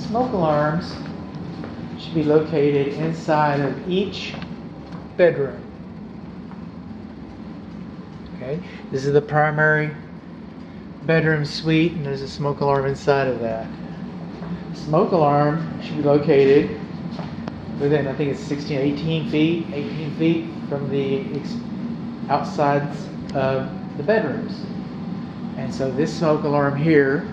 smoke alarms should be located inside of each bedroom. Okay, this is the primary bedroom suite, and there's a smoke alarm inside of that. Smoke alarm should be located within, I think it's 18 feet from the outsides of the bedrooms. And so this smoke alarm here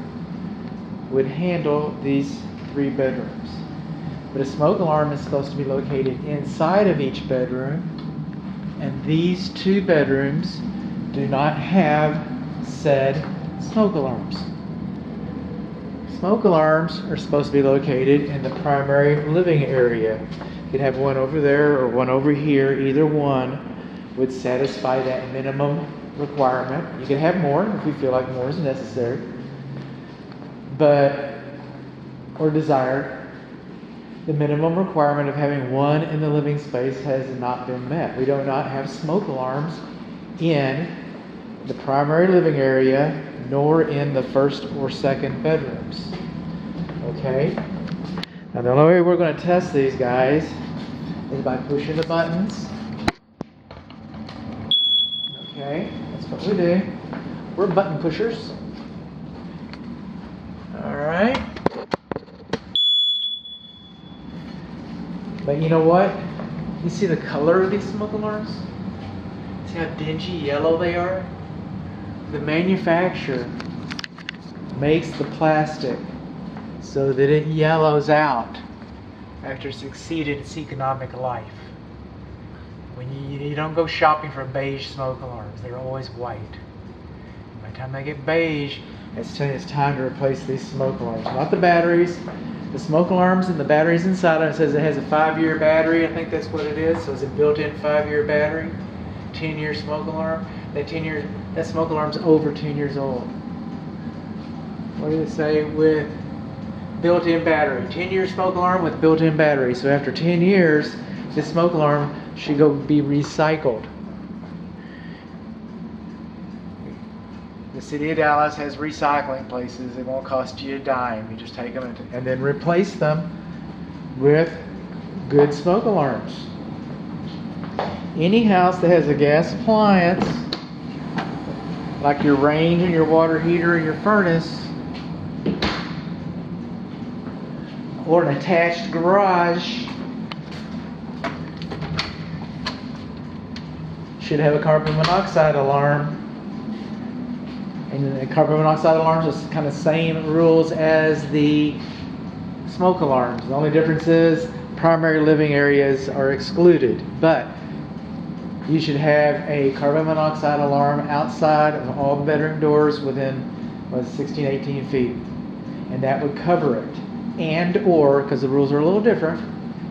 would handle these 3 bedrooms. But a smoke alarm is supposed to be located inside of each bedroom, and these 2 bedrooms do not have said smoke alarms. Smoke alarms are supposed to be located in the primary living area. You could have one over there or one over here. Either one would satisfy that minimum requirement. You can have more if you feel like more is necessary, or desired. The minimum requirement of having one in the living space has not been met. We do not have smoke alarms in the primary living area, nor in the first or second bedrooms. Okay? Now the only way we're going to test these guys is by pushing the buttons. Okay, that's what we do. We're button pushers. Alright. But you know what? You see the color of these smoke alarms? See how dingy yellow they are? The manufacturer makes the plastic so that it yellows out after it's exceeded its economic life. When you don't go shopping for beige smoke alarms, they're always white. By the time they get beige, it's time to replace these smoke alarms. Not the batteries. The smoke alarms and the batteries inside of it says it has a 5-year battery. I think that's what it is. So it's a built-in 5-year battery. 10-year smoke alarm. That smoke alarm's over 10 years old. What did it say? With built-in battery. 10-year smoke alarm with built-in battery. So after 10 years, this smoke alarm should go be recycled. The city of Dallas has recycling places. It won't cost you a dime. You just take them and then replace them with good smoke alarms. Any house that has a gas appliance, like your range and your water heater and your furnace, or an attached garage, should have a carbon monoxide alarm. And the carbon monoxide alarms are kind of same rules as the smoke alarms. The only difference is primary living areas are excluded. But you should have a carbon monoxide alarm outside of all bedroom doors within 16, 18 feet. And that would cover it. And or, because the rules are a little different,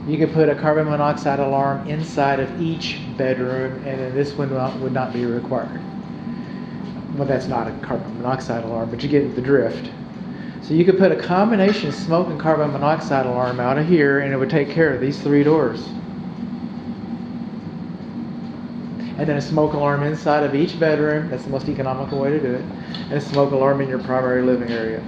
you could put a carbon monoxide alarm inside of each bedroom, and then this one would not be required. Well, that's not a carbon monoxide alarm, but you get the drift. So you could put a combination smoke and carbon monoxide alarm out of here, and it would take care of these 3 doors. And then a smoke alarm inside of each bedroom. That's the most economical way to do it. And a smoke alarm in your primary living area.